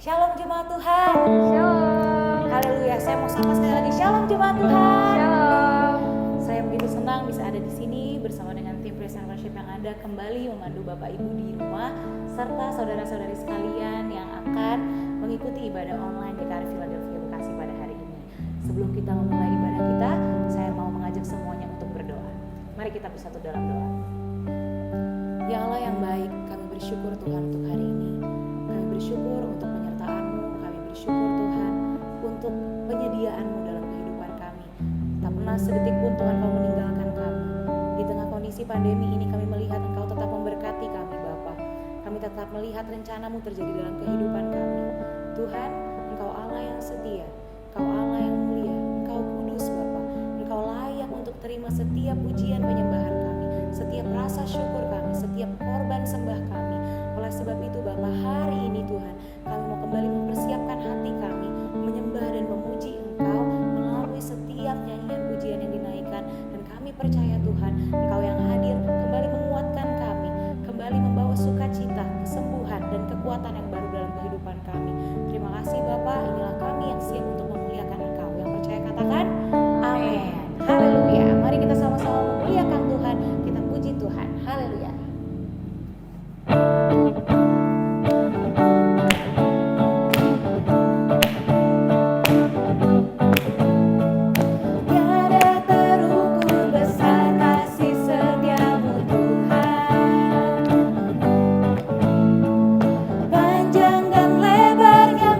Shalom jemaat Tuhan. Shalom. Haleluya. Saya mau sapa sekali lagi. Shalom jemaat Tuhan. Shalom. Saya begitu senang bisa ada di sini bersama dengan tim Praise and Worship yang ada kembali memandu Bapak Ibu di rumah serta saudara-saudari sekalian yang akan mengikuti ibadah online di KRI Philadelphia Bekasi pada hari ini. Sebelum kita memulai ibadah kita, saya mau mengajak semuanya untuk berdoa. Mari kita bersatu dalam doa. Ya Allah yang baik, kami bersyukur Tuhan untuk hari ini. Kami bersyukur untuk penyertaan-Mu, kami bersyukur Tuhan untuk penyediaan-Mu dalam kehidupan kami. Tak pernah sedetik pun Tuhan Kau meninggalkan kami. Di tengah kondisi pandemi ini kami melihat Engkau tetap memberkati kami Bapa. Kami tetap melihat rencana-Mu terjadi dalam kehidupan kami. Tuhan, Engkau Allah yang setia, Engkau Allah yang mulia, Engkau kudus Bapa. Engkau layak untuk terima setiap pujian penyembahan kami, setiap rasa syukur kami, setiap korban sembah kami. Oleh sebab itu Bapa, hari ini Tuhan, kami mau kembali mempersiapkan hati kami menyembah dan memuji Engkau melalui setiap nyanyian pujian yang dinaikkan. Dan kami percaya Tuhan, Engkau yang hadir kembali menguatkan kami, kembali membawa sukacita, kesembuhan dan kekuatan yang baru dalam kehidupan kami. Terima kasih Bapa, inilah kami yang siap untuk memuliakan Engkau. Yang percaya katakan amin. Haleluya. Mari kita sama-sama memuliakan Tuhan, kita puji Tuhan. Haleluya. Panjang dan lebarnya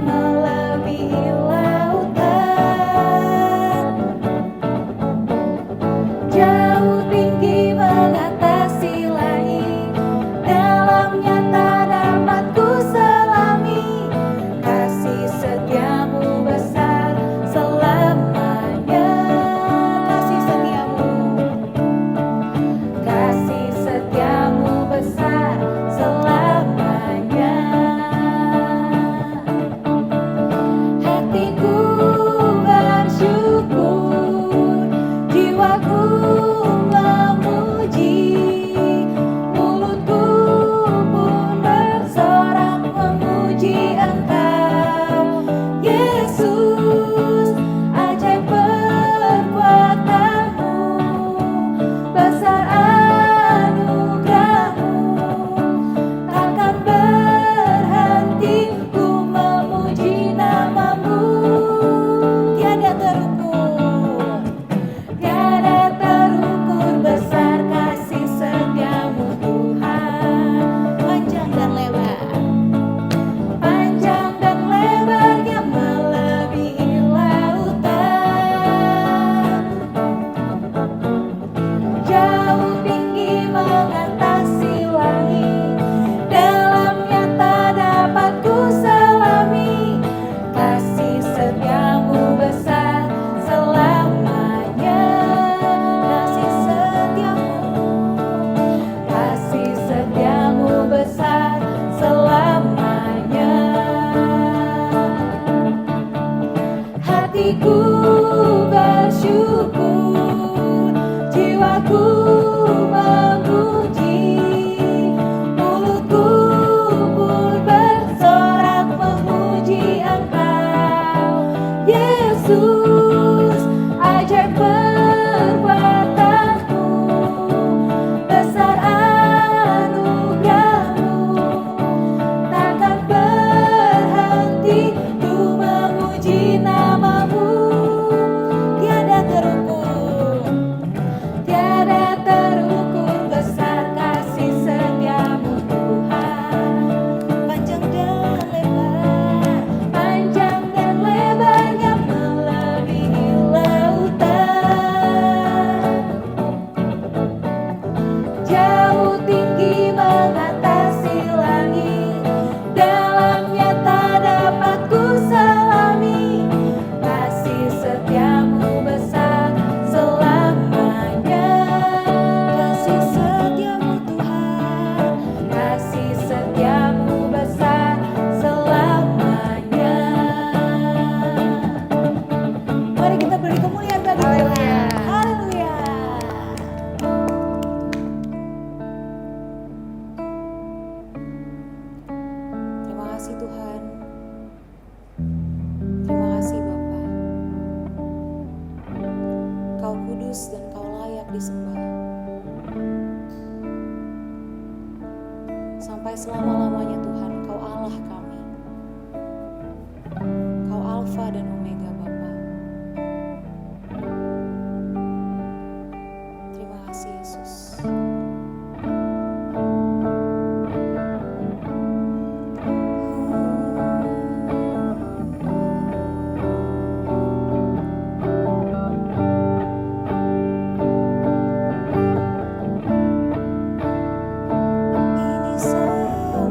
disembah. Sampai selama-lamanya Tuhan, Kau Allah kami. Kau Alfa dan Omega Bapa. Terima kasih Yesus. Ini semua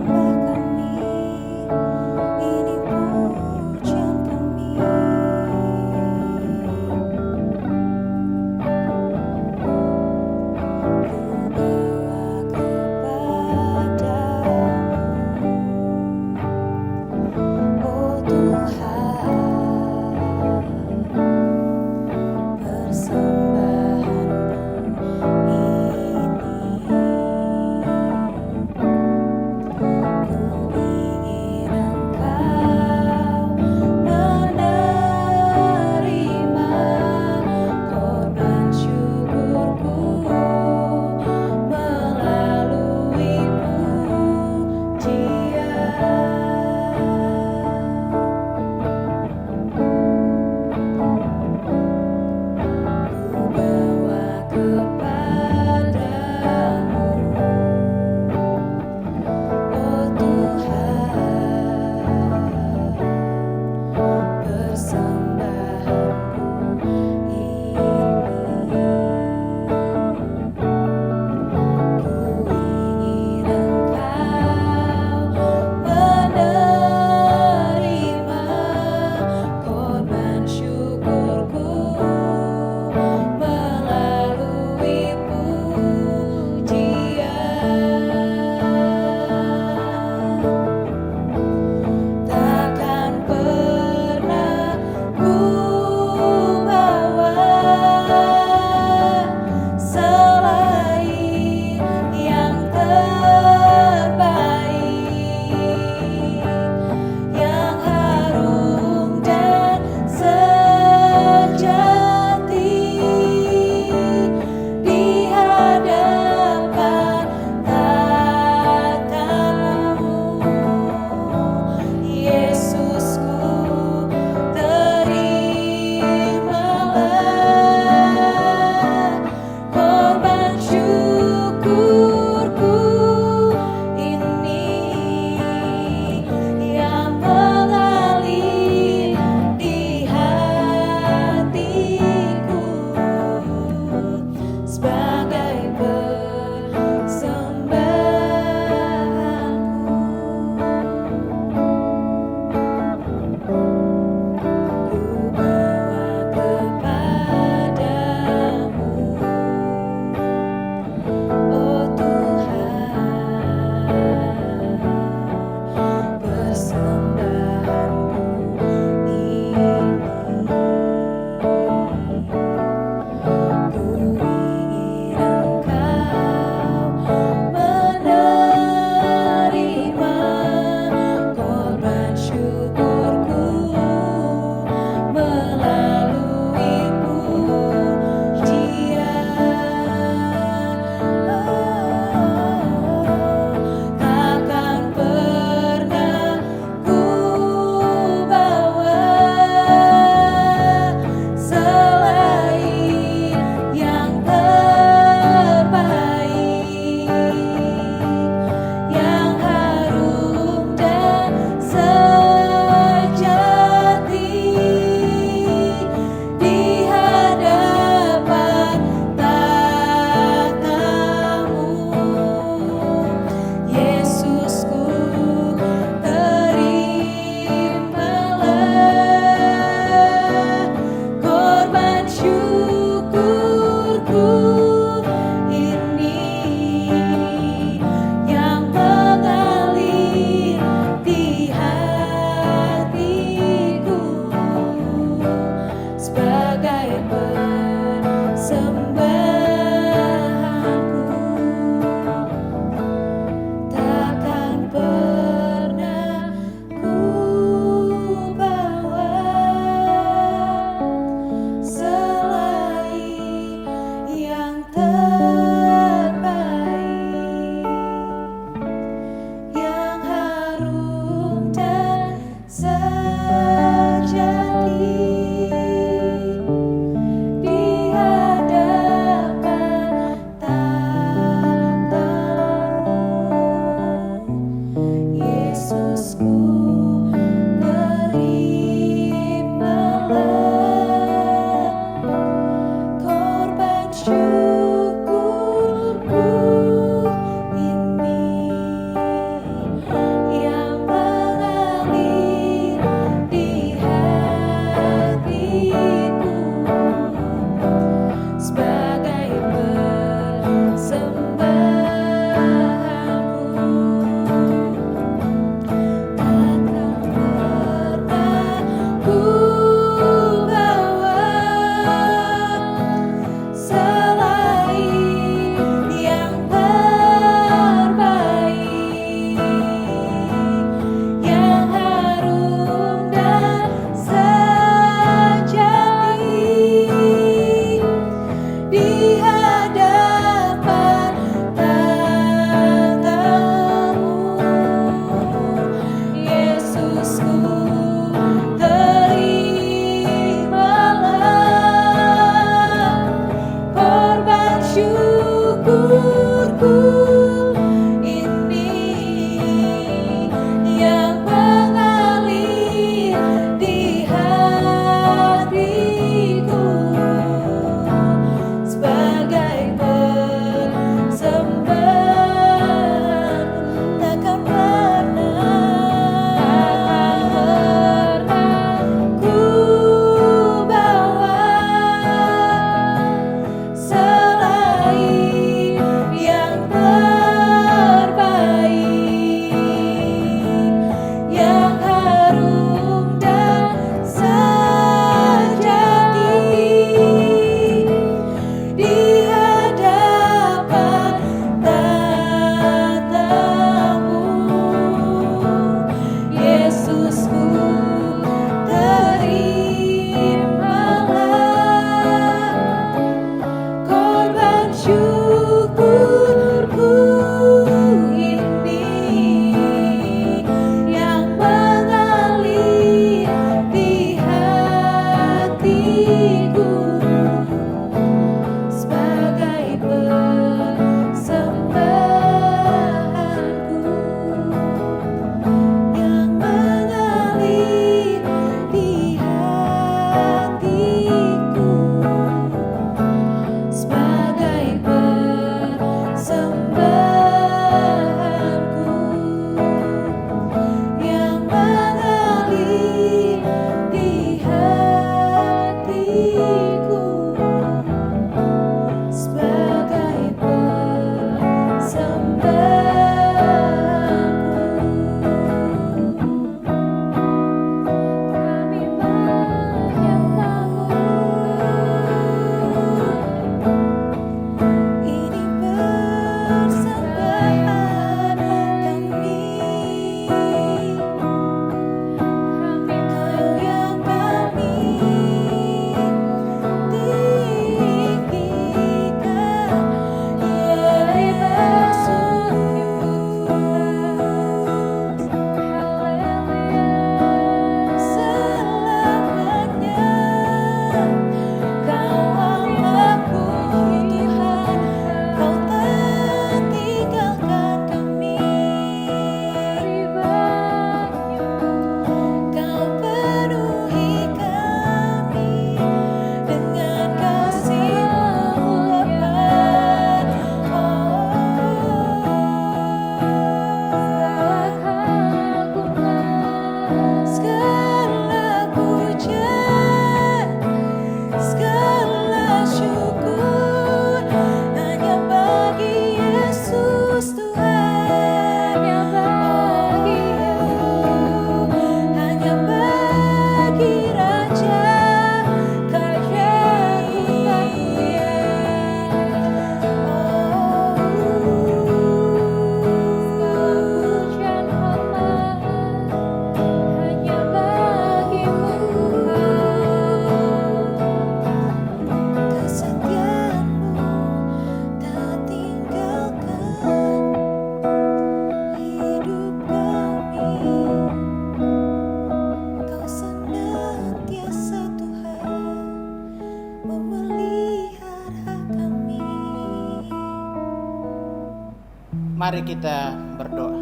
Mari kita berdoa.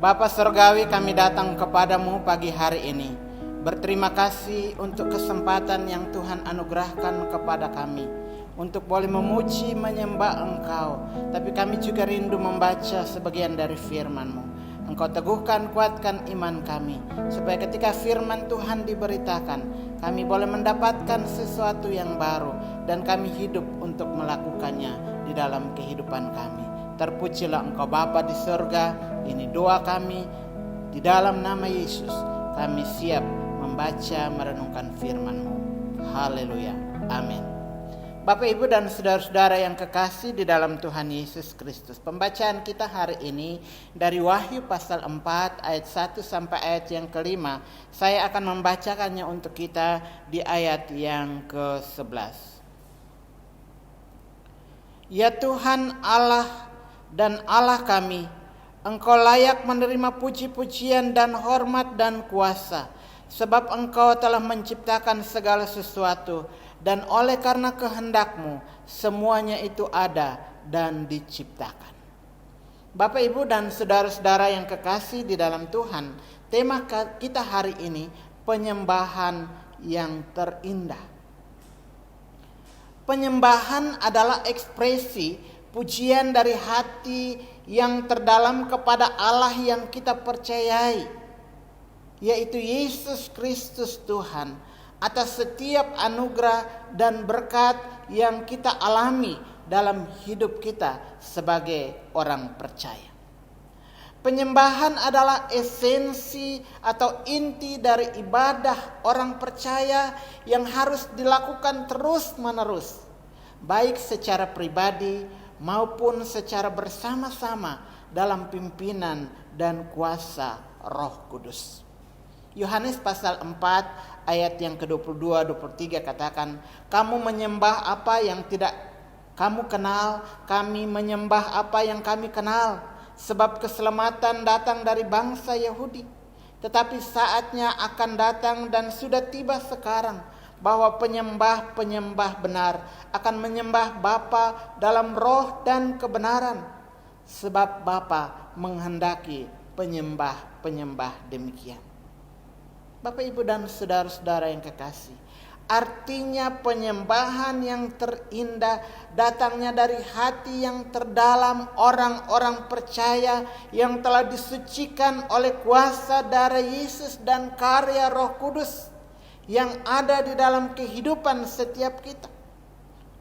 Bapa Surgawi, kami datang kepadamu pagi hari ini. Berterima kasih untuk kesempatan yang Tuhan anugerahkan kepada kami untuk boleh memuji, menyembah Engkau. Tapi kami juga rindu membaca sebagian dari firman-Mu. Engkau teguhkan, kuatkan iman kami, supaya ketika firman Tuhan diberitakan, kami boleh mendapatkan sesuatu yang baru, dan kami hidup untuk melakukannya di dalam kehidupan kami. Terpujilah Engkau Bapa di surga. Ini doa kami di dalam nama Yesus. Kami siap membaca, merenungkan firman-Mu. Haleluya. Amin. Bapak, Ibu, dan saudara-saudara yang kekasih di dalam Tuhan Yesus Kristus. Pembacaan kita hari ini dari Wahyu pasal 4 ayat 1 sampai ayat yang ke-5. Saya akan membacakannya untuk kita di ayat yang ke-11. Ya Tuhan Allah dan Allah kami, Engkau layak menerima puji-pujian dan hormat dan kuasa, sebab Engkau telah menciptakan segala sesuatu, dan oleh karena kehendak-Mu semuanya itu ada dan diciptakan. Bapak, Ibu, dan saudara-saudara yang kekasih di dalam Tuhan, tema kita hari ini penyembahan yang terindah. Penyembahan adalah ekspresi pujian dari hati yang terdalam kepada Allah yang kita percayai, yaitu Yesus Kristus Tuhan, atas setiap anugerah dan berkat yang kita alami dalam hidup kita sebagai orang percaya. Penyembahan adalah esensi atau inti dari ibadah orang percaya yang harus dilakukan terus-menerus, baik secara pribadi maupun secara bersama-sama dalam pimpinan dan kuasa Roh Kudus. Yohanes pasal 4 ayat yang ke-22-23 katakan, kamu menyembah apa yang tidak kamu kenal, kami menyembah apa yang kami kenal, sebab keselamatan datang dari bangsa Yahudi. Tetapi saatnya akan datang dan sudah tiba sekarang, bahwa penyembah-penyembah benar akan menyembah Bapa dalam roh dan kebenaran, sebab Bapa menghendaki penyembah-penyembah demikian. Bapak, Ibu, dan saudara-saudara yang kekasih, artinya penyembahan yang terindah datangnya dari hati yang terdalam orang-orang percaya yang telah disucikan oleh kuasa darah Yesus dan karya Roh Kudus yang ada di dalam kehidupan setiap kita.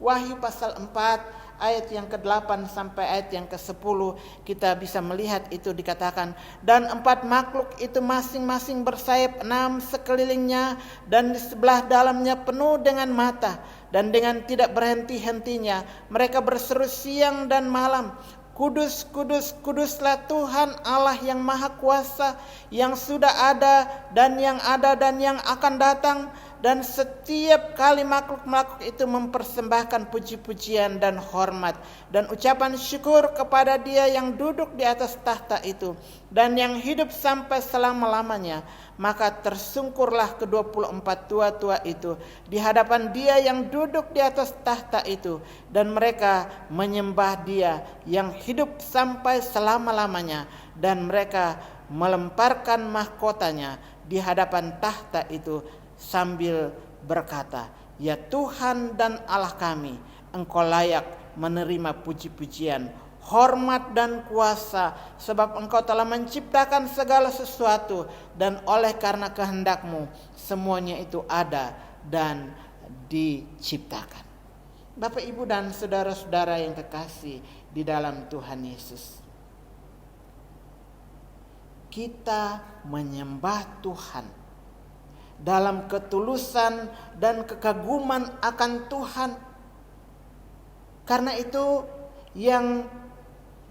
Wahyu pasal 4 ayat yang ke-8 sampai ayat yang ke-10 kita bisa melihat itu dikatakan, dan 4 makhluk itu masing-masing bersayap 6 sekelilingnya, dan di sebelah dalamnya penuh dengan mata, dan dengan tidak berhenti-hentinya mereka berseru siang dan malam, Kudus, kudus, kuduslah Tuhan Allah yang Maha Kuasa, yang sudah ada dan yang akan datang. Dan setiap kali makhluk-makhluk itu mempersembahkan puji-pujian dan hormat dan ucapan syukur kepada Dia yang duduk di atas tahta itu dan yang hidup sampai selama-lamanya. Maka tersungkurlah ke-24 tua-tua itu di hadapan Dia yang duduk di atas tahta itu, dan mereka menyembah Dia yang hidup sampai selama-lamanya, dan mereka melemparkan mahkotanya di hadapan tahta itu sambil berkata, ya Tuhan dan Allah kami, Engkau layak menerima puji-pujian, hormat dan kuasa, sebab Engkau telah menciptakan segala sesuatu, dan oleh karena kehendak-Mu semuanya itu ada dan diciptakan. Bapak, Ibu, dan saudara-saudara yang kekasih di dalam Tuhan Yesus, kita menyembah Tuhan dalam ketulusan dan kekaguman akan Tuhan. Karena itu yang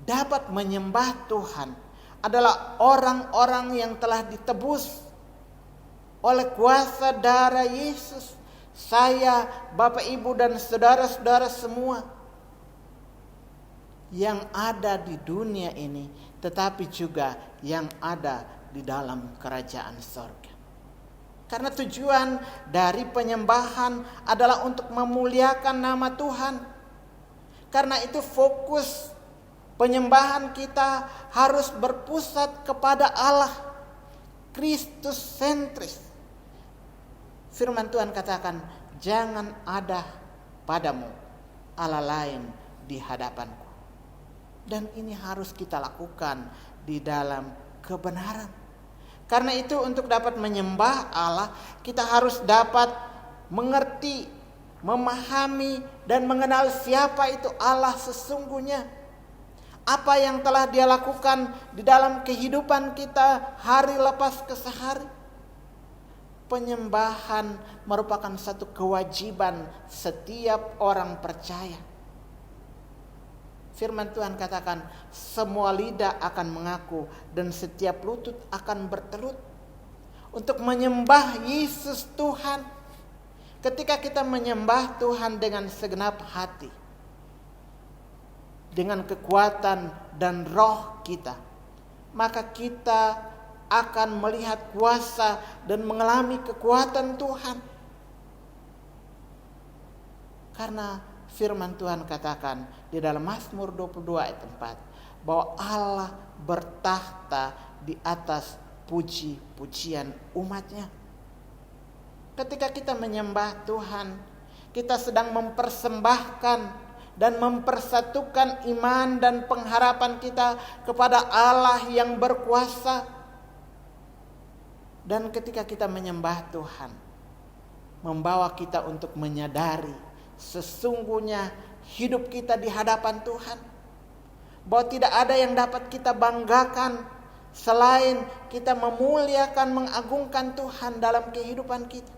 dapat menyembah Tuhan adalah orang-orang yang telah ditebus oleh kuasa darah Yesus. Saya, Bapak, Ibu, dan saudara-saudara semua yang ada di dunia ini, tetapi juga yang ada di dalam kerajaan sorga. Karena tujuan dari penyembahan adalah untuk memuliakan nama Tuhan. Karena itu fokus Penyembahan kita harus berpusat kepada Allah, Kristus sentris. Firman Tuhan katakan, jangan ada padamu Allah lain di hadapanku. Dan ini harus kita lakukan di dalam kebenaran. Karena itu untuk dapat menyembah Allah, kita harus dapat mengerti, memahami, dan mengenal siapa itu Allah sesungguhnya. Apa yang telah Dia lakukan di dalam kehidupan kita hari lepas ke sehari. Penyembahan merupakan satu kewajiban setiap orang percaya. Firman Tuhan katakan, semua lidah akan mengaku dan setiap lutut akan bertelut untuk menyembah Yesus Tuhan. Ketika kita menyembah Tuhan dengan segenap hati, dengan kekuatan dan roh kita, maka kita akan melihat kuasa dan mengalami kekuatan Tuhan. Karena firman Tuhan katakan di dalam Mazmur 22 ayat 4 bahwa Allah bertahta di atas puji-pujian umatnya. Ketika kita menyembah Tuhan, kita sedang mempersembahkan dan mempersatukan iman dan pengharapan kita kepada Allah yang berkuasa. Dan ketika kita menyembah Tuhan, membawa kita untuk menyadari sesungguhnya hidup kita di hadapan Tuhan, bahwa tidak ada yang dapat kita banggakan selain kita memuliakan, mengagungkan Tuhan dalam kehidupan kita.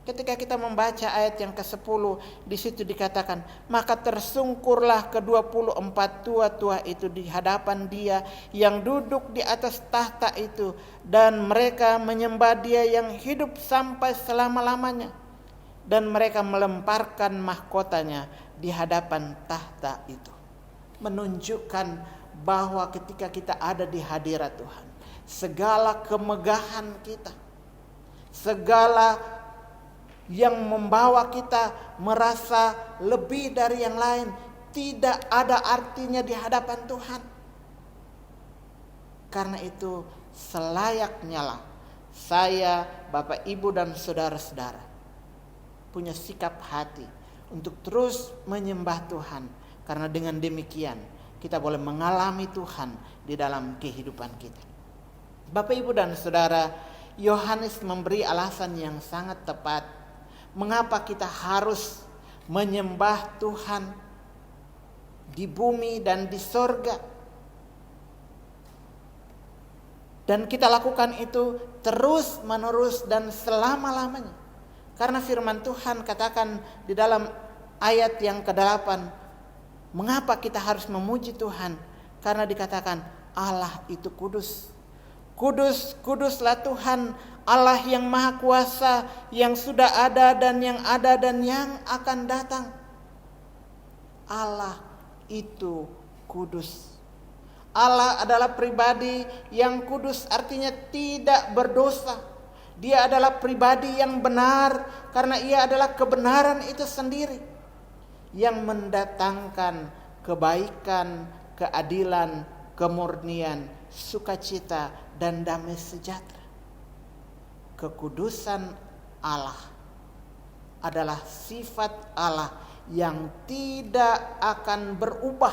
Ketika kita membaca ayat yang ke-10, di situ dikatakan, maka tersungkurlah ke-24 tua-tua itu di hadapan Dia yang duduk di atas tahta itu, dan mereka menyembah Dia yang hidup sampai selama-lamanya, dan mereka melemparkan mahkotanya di hadapan tahta itu. Menunjukkan bahwa ketika kita ada di hadirat Tuhan, segala kemegahan kita, segala yang membawa kita merasa lebih dari yang lain, tidak ada artinya di hadapan Tuhan. Karena itu selayaknya lah saya, Bapak, Ibu, dan saudara-saudara punya sikap hati untuk terus menyembah Tuhan. Karena dengan demikian kita boleh mengalami Tuhan di dalam kehidupan kita. Bapak, Ibu, dan saudara, Yohanes memberi alasan yang sangat tepat mengapa kita harus menyembah Tuhan di bumi dan di sorga. Dan kita lakukan itu terus menerus dan selama-lamanya. Karena firman Tuhan katakan di dalam ayat yang ke-8, mengapa kita harus memuji Tuhan? Karena dikatakan Allah itu kudus. Kudus, kuduslah Tuhan Allah yang maha kuasa, yang sudah ada dan yang ada dan yang akan datang. Allah itu kudus. Allah adalah pribadi yang kudus, artinya tidak berdosa. Dia adalah pribadi yang benar karena Ia adalah kebenaran itu sendiri yang mendatangkan kebaikan, keadilan, kemurnian, sukacita, dan damai sejahtera. Kekudusan Allah adalah sifat Allah yang tidak akan berubah,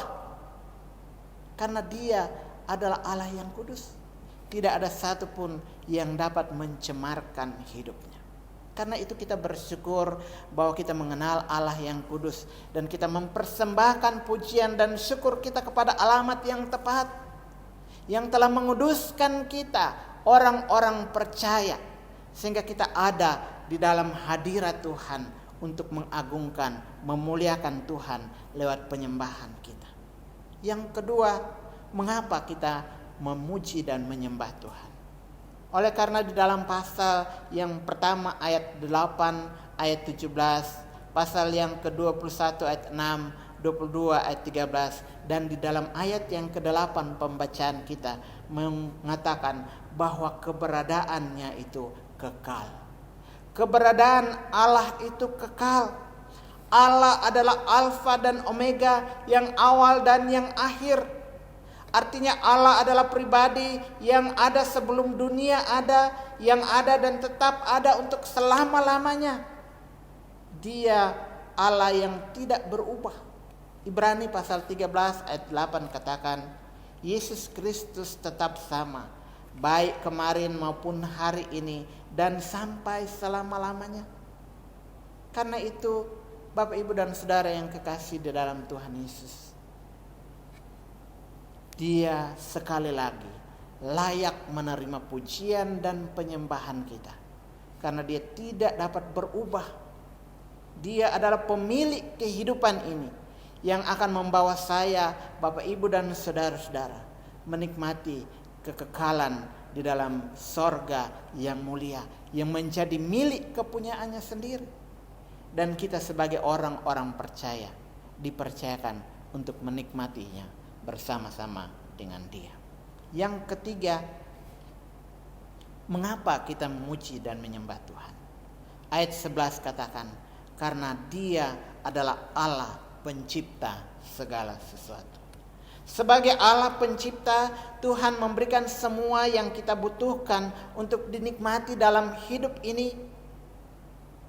karena Dia adalah Allah yang kudus. Tidak ada satupun yang dapat mencemarkan hidupnya. Karena itu kita bersyukur bahwa kita mengenal Allah yang kudus, dan kita mempersembahkan pujian dan syukur kita kepada alamat yang tepat, yang telah menguduskan kita, orang-orang percaya, sehingga kita ada di dalam hadirat Tuhan untuk mengagungkan, memuliakan Tuhan lewat penyembahan kita. Yang kedua, mengapa kita memuji dan menyembah Tuhan? Oleh karena di dalam pasal yang pertama ayat 8, ayat 17, pasal yang ke-21 ayat 6, 22 ayat 13, dan di dalam ayat yang ke-8 pembacaan kita mengatakan bahwa keberadaannya itu kekal. Keberadaan Allah itu kekal. Allah adalah Alfa dan Omega, yang awal dan yang akhir. Artinya Allah adalah pribadi yang ada sebelum dunia ada, yang ada dan tetap ada untuk selama-lamanya. Dia Allah yang tidak berubah. Ibrani pasal 13 ayat 8 katakan, Yesus Kristus tetap sama, baik kemarin maupun hari ini dan sampai selama-lamanya. Karena itu, Bapak, Ibu, dan Saudara yang kekasih di dalam Tuhan Yesus, Dia sekali lagi layak menerima pujian dan penyembahan kita. Karena Dia tidak dapat berubah. Dia adalah pemilik kehidupan ini, yang akan membawa saya, Bapak, Ibu, dan saudara-saudara menikmati kekekalan di dalam sorga yang mulia, yang menjadi milik kepunyaannya sendiri. Dan kita sebagai orang-orang percaya dipercayakan untuk menikmatinya bersama-sama dengan Dia. Yang ketiga, mengapa kita memuji dan menyembah Tuhan? Ayat 11 katakan, karena Dia adalah Allah pencipta segala sesuatu. Sebagai Allah pencipta, Tuhan memberikan semua yang kita butuhkan untuk dinikmati dalam hidup ini,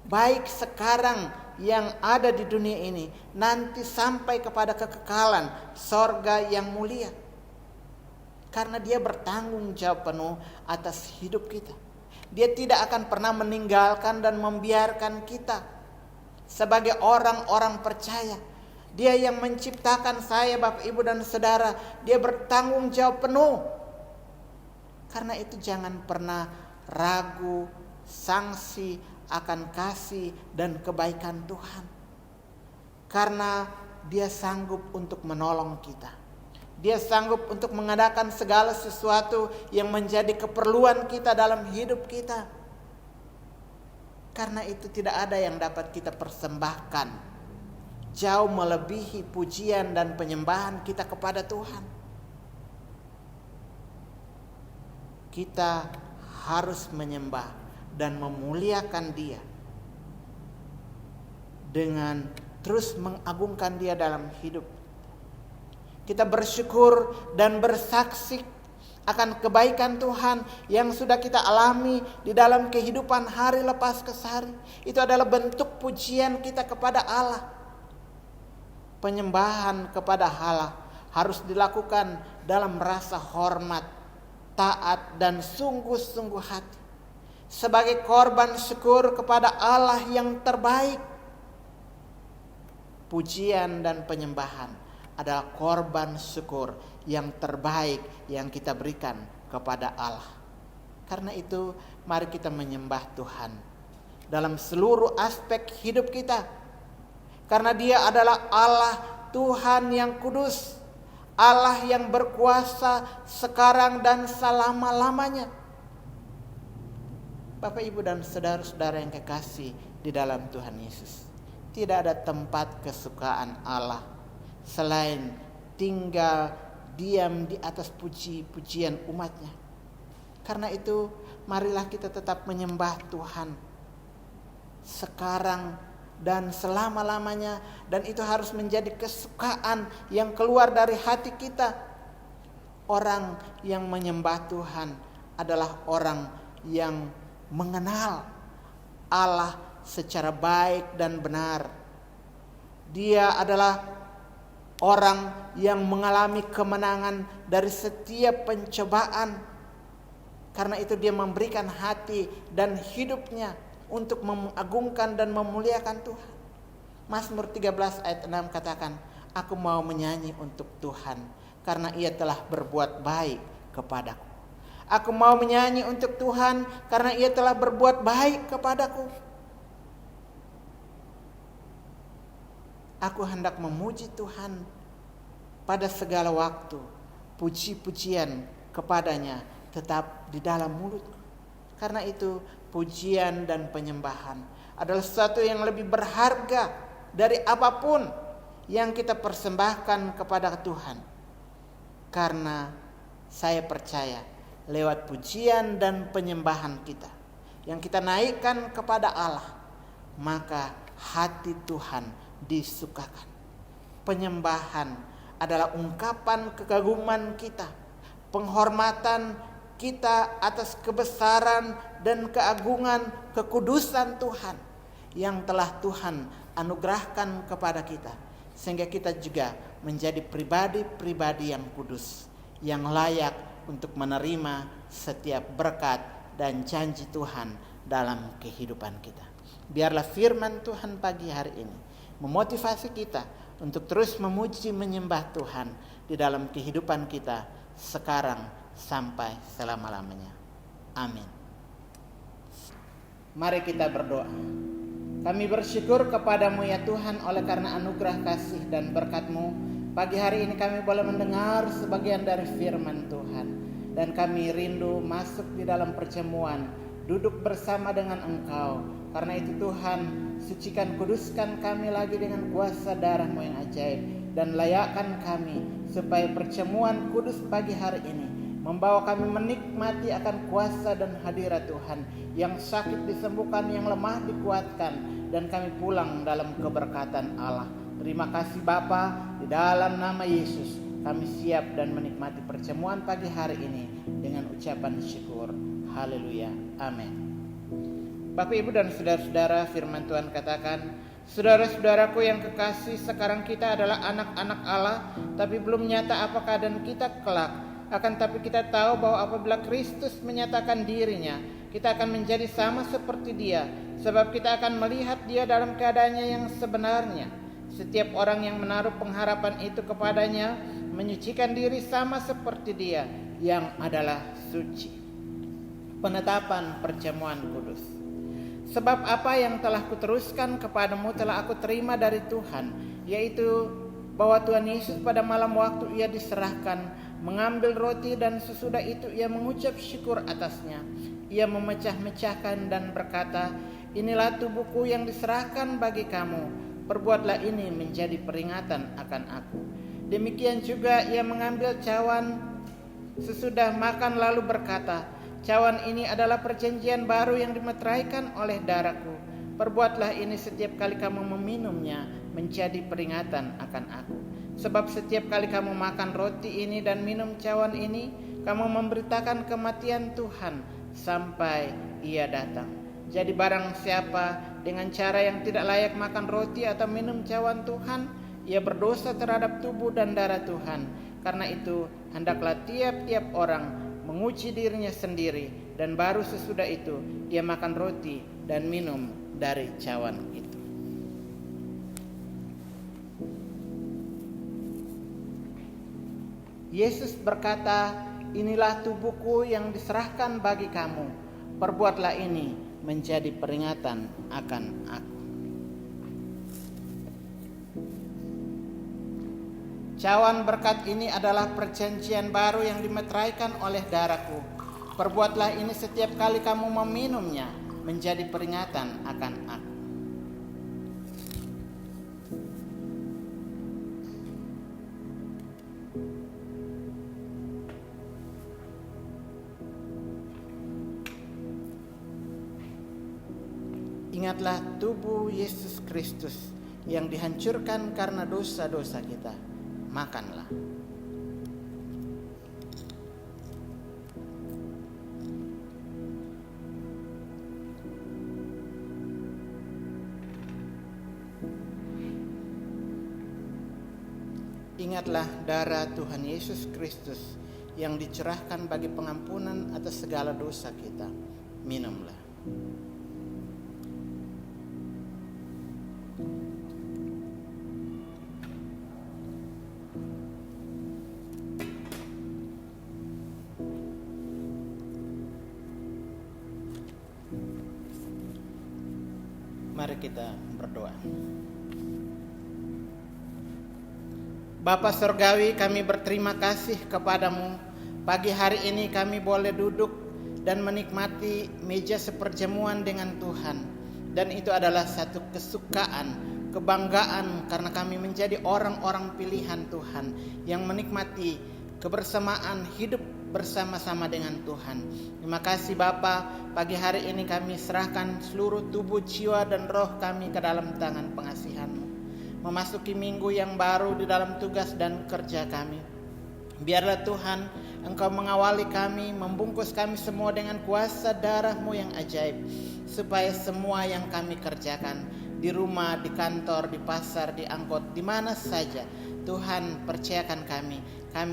baik sekarang yang ada di dunia ini, nanti sampai kepada kekekalan sorga yang mulia. Karena Dia bertanggung jawab penuh atas hidup kita. Dia tidak akan pernah meninggalkan dan membiarkan kita. Sebagai orang-orang percaya, Dia yang menciptakan saya, Bapak, Ibu, dan Saudara, Dia bertanggung jawab penuh. Karena itu jangan pernah ragu sanksi akan kasih dan kebaikan Tuhan. Karena Dia sanggup untuk menolong kita. Dia sanggup untuk mengadakan segala sesuatu yang menjadi keperluan kita dalam hidup kita. Karena itu tidak ada yang dapat kita persembahkan jauh melebihi pujian dan penyembahan kita kepada Tuhan. Kita harus menyembah dan memuliakan Dia dengan terus mengagungkan Dia dalam hidup. Kita bersyukur dan bersaksi akan kebaikan Tuhan yang sudah kita alami di dalam kehidupan hari lepas ke hari. Itu adalah bentuk pujian kita kepada Allah. Penyembahan kepada Allah harus dilakukan dalam rasa hormat, taat, dan sungguh-sungguh hati. Sebagai korban syukur kepada Allah yang terbaik. Pujian dan penyembahan adalah korban syukur yang terbaik yang kita berikan kepada Allah. Karena itu, mari kita menyembah Tuhan dalam seluruh aspek hidup kita. Karena Dia adalah Allah Tuhan yang kudus, Allah yang berkuasa sekarang dan selama-lamanya. Bapak, Ibu, dan saudara-saudara yang kekasih di dalam Tuhan Yesus, tidak ada tempat kesukaan Allah selain tinggal diam di atas puji-pujian umatnya. Karena itu, marilah kita tetap menyembah Tuhan sekarang dan selama-lamanya. Dan itu harus menjadi kesukaan yang keluar dari hati kita. Orang yang menyembah Tuhan adalah orang yang mengenal Allah secara baik dan benar. Dia adalah orang yang mengalami kemenangan dari setiap pencobaan. Karena itu Dia memberikan hati dan hidupnya untuk mengagungkan dan memuliakan Tuhan. Mazmur 13 ayat 6 katakan, aku mau menyanyi untuk Tuhan karena Ia telah berbuat baik kepadaku. Aku mau menyanyi untuk Tuhan karena Ia telah berbuat baik kepadaku. Aku hendak memuji Tuhan pada segala waktu. Puji-pujian kepadanya tetap di dalam mulutku. Karena itu, pujian dan penyembahan adalah sesuatu yang lebih berharga dari apapun yang kita persembahkan kepada Tuhan. Karena saya percaya lewat pujian dan penyembahan kita yang kita naikkan kepada Allah, maka hati Tuhan disukakan. Penyembahan adalah ungkapan kekaguman kita, penghormatan kita atas kebesaran dan keagungan kekudusan Tuhan yang telah Tuhan anugerahkan kepada kita, sehingga kita juga menjadi pribadi-pribadi yang kudus, yang layak untuk menerima setiap berkat dan janji Tuhan dalam kehidupan kita. Biarlah firman Tuhan pagi hari ini memotivasi kita untuk terus memuji menyembah Tuhan di dalam kehidupan kita sekarang sampai selama-lamanya. Amin. Mari kita berdoa. Kami bersyukur kepadamu ya Tuhan oleh karena anugerah kasih dan berkat-Mu. Pagi hari ini kami boleh mendengar sebagian dari firman Tuhan. Dan kami rindu masuk di dalam perjamuan, duduk bersama dengan Engkau. Karena itu Tuhan, sucikan kuduskan kami lagi dengan kuasa darah-Mu yang ajaib. Dan layakkan kami supaya perjamuan kudus pagi hari ini membawa kami menikmati akan kuasa dan hadirat Tuhan. Yang sakit disembuhkan, yang lemah dikuatkan, dan kami pulang dalam keberkatan Allah. Terima kasih Bapa, di dalam nama Yesus kami siap dan menikmati perjamuan pagi hari ini dengan ucapan syukur. Haleluya. Amin. Bapak Ibu dan saudara-saudara, firman Tuhan katakan, saudara-saudaraku yang kekasih, sekarang kita adalah anak-anak Allah, tapi belum nyata apa keadaan kita kelak. Akan tapi kita tahu bahwa apabila Kristus menyatakan dirinya, kita akan menjadi sama seperti Dia, sebab kita akan melihat Dia dalam keadaannya yang sebenarnya. Setiap orang yang menaruh pengharapan itu kepadanya menyucikan diri sama seperti Dia yang adalah suci. Penetapan perjamuan kudus. Sebab apa yang telah kuteruskan kepadamu telah aku terima dari Tuhan, yaitu bahwa Tuhan Yesus pada malam waktu Ia diserahkan, mengambil roti dan sesudah itu Ia mengucap syukur atasnya. Ia memecah-mecahkan dan berkata, inilah tubuhku yang diserahkan bagi kamu. Perbuatlah ini menjadi peringatan akan aku. Demikian juga Ia mengambil cawan sesudah makan lalu berkata, cawan ini adalah perjanjian baru yang dimeteraikan oleh darahku. Perbuatlah ini setiap kali kamu meminumnya menjadi peringatan akan aku. Sebab setiap kali kamu makan roti ini dan minum cawan ini, kamu memberitakan kematian Tuhan sampai Ia datang. Jadi barang siapa dengan cara yang tidak layak makan roti atau minum cawan Tuhan, ia berdosa terhadap tubuh dan darah Tuhan. Karena itu hendaklah tiap-tiap orang menguji dirinya sendiri, dan baru sesudah itu ia makan roti dan minum dari cawan itu. Yesus berkata, inilah tubuhku yang diserahkan bagi kamu. Perbuatlah ini menjadi peringatan akan aku. Cawan berkat ini adalah perjanjian baru yang dimeteraikan oleh darahku. Perbuatlah ini setiap kali kamu meminumnya menjadi peringatan akan aku. Ingatlah tubuh Yesus Kristus yang dihancurkan karena dosa-dosa kita. Makanlah. Ingatlah darah Tuhan Yesus Kristus yang dicurahkan bagi pengampunan atas segala dosa kita. Minumlah. Mari kita berdoa. Bapa Surgawi, kami berterima kasih kepadamu. Pagi hari ini kami boleh duduk dan menikmati meja seperjamuan dengan Tuhan. Dan itu adalah satu kesukaan, kebanggaan karena kami menjadi orang-orang pilihan Tuhan yang menikmati kebersamaan hidup bersama-sama dengan Tuhan. Terima kasih Bapa, pagi hari ini kami serahkan seluruh tubuh, jiwa dan roh kami ke dalam tangan pengasihan-Mu. memasuki minggu yang baru di dalam tugas dan kerja kami. Biarlah Tuhan Engkau mengawali kami, membungkus kami semua dengan kuasa darah-Mu yang ajaib, supaya semua yang kami kerjakan di rumah, di kantor, di pasar, di angkot, di mana saja, Tuhan percayakan kami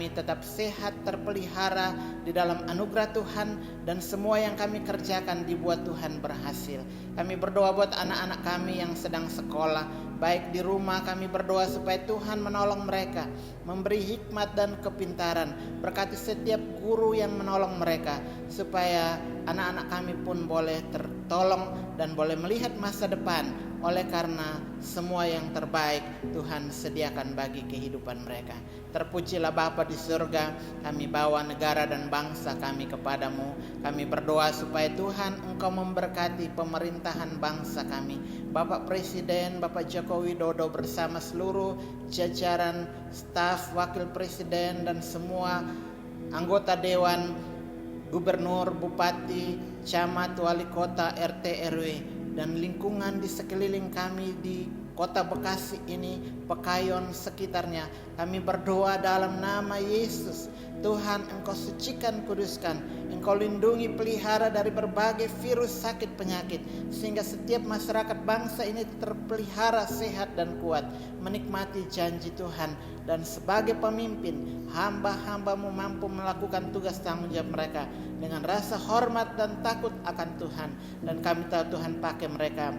tetap sehat, terpelihara di dalam anugerah Tuhan, dan semua yang kami kerjakan dibuat Tuhan berhasil. Kami berdoa buat anak-anak kami yang sedang sekolah, baik di rumah. Kami berdoa supaya Tuhan menolong mereka, memberi hikmat dan kepintaran. Berkati setiap guru yang menolong mereka, supaya anak-anak kami pun boleh tertolong dan boleh melihat masa depan, oleh karena semua yang terbaik Tuhan sediakan bagi kehidupan mereka. Terpujilah Bapa di surga, kami bawa negara dan bangsa kami kepadamu. Kami berdoa supaya Tuhan Engkau memberkati pemerintahan bangsa kami. Bapak Presiden, Bapak Joko Widodo bersama seluruh jajaran staf, wakil presiden, dan semua anggota dewan, gubernur, bupati, camat, wali kota, RT, RW, dan lingkungan di sekeliling kami di Kota Bekasi ini, Pekayon sekitarnya. Kami berdoa dalam nama Yesus. Tuhan Engkau sucikan, kuduskan, Engkau lindungi, pelihara dari berbagai virus, sakit, penyakit, sehingga setiap masyarakat bangsa ini terpelihara sehat dan kuat, menikmati janji Tuhan. Dan sebagai pemimpin, hamba-hambamu mampu melakukan tugas tanggung jawab mereka dengan rasa hormat dan takut akan Tuhan. Dan kami tahu Tuhan pakai mereka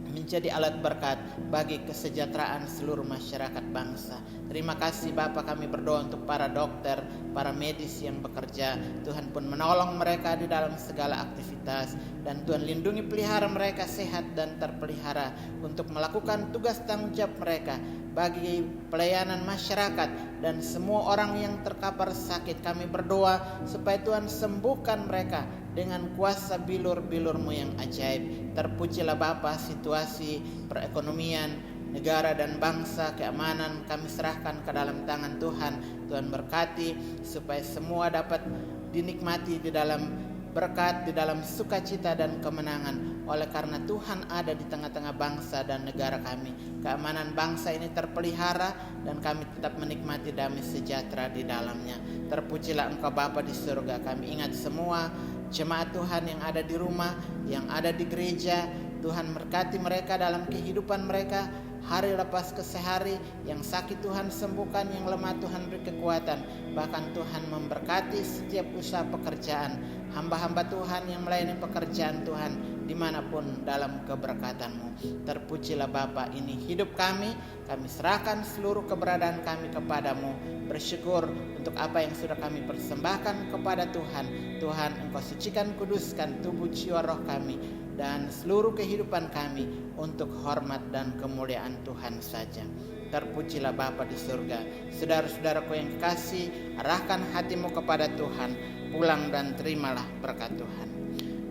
menjadi alat berkat bagi kesejahteraan seluruh masyarakat bangsa. Terima kasih Bapa, kami berdoa untuk para dokter, para medis yang bekerja. Tuhan pun menolong mereka di dalam segala aktivitas, dan Tuhan lindungi, pelihara mereka sehat dan terpelihara untuk melakukan tugas tanggung jawab mereka bagi pelayanan masyarakat dan semua orang yang terkapar sakit. Kami berdoa supaya Tuhan sembuhkan mereka dengan kuasa bilur-bilur-Mu yang ajaib. Terpujilah Bapa, situasi perekonomian negara dan bangsa, keamanan kami serahkan ke dalam tangan Tuhan. Tuhan berkati supaya semua dapat dinikmati di dalam berkat, di dalam sukacita dan kemenangan, oleh karena Tuhan ada di tengah-tengah bangsa dan negara kami. Keamanan bangsa ini terpelihara dan kami tetap menikmati damai sejahtera di dalamnya. Terpujilah Engkau Bapa di surga. Kami ingat semua jemaat Tuhan yang ada di rumah, yang ada di gereja. Tuhan berkati mereka dalam kehidupan mereka hari lepas ke sehari. Yang sakit Tuhan sembuhkan, yang lemah Tuhan beri kekuatan. Bahkan Tuhan memberkati setiap usaha pekerjaan hamba-hamba Tuhan yang melayani pekerjaan Tuhan dimanapun dalam keberkatan-Mu. Terpujilah Bapa, ini hidup kami serahkan seluruh keberadaan kami kepadamu. Bersyukur untuk apa yang sudah kami persembahkan kepada Tuhan. Tuhan Engkau sucikan, kuduskan tubuh, jiwa, roh kami dan seluruh kehidupan kami untuk hormat dan kemuliaan Tuhan saja. Terpujilah Bapa di surga. Saudara-saudaraku yang kekasih, arahkan hatimu kepada Tuhan, pulang dan terimalah berkat Tuhan.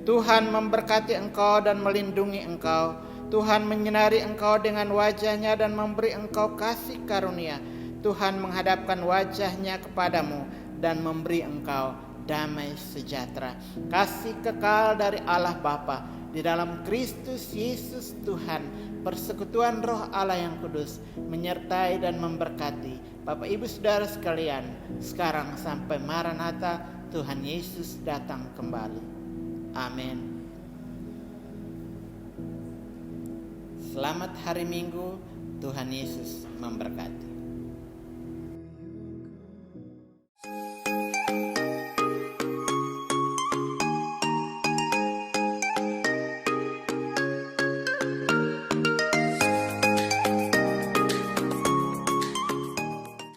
Tuhan memberkati engkau dan melindungi engkau. Tuhan menyinari engkau dengan wajah-Nya dan memberi engkau kasih karunia. Tuhan menghadapkan wajah-Nya kepadamu dan memberi engkau damai sejahtera. Kasih kekal dari Allah Bapa di dalam Kristus Yesus Tuhan, persekutuan Roh Allah yang kudus menyertai dan memberkati Bapak Ibu Saudara sekalian sekarang sampai Maranatha, Tuhan Yesus datang kembali. Amin. Selamat hari Minggu, Tuhan Yesus memberkati.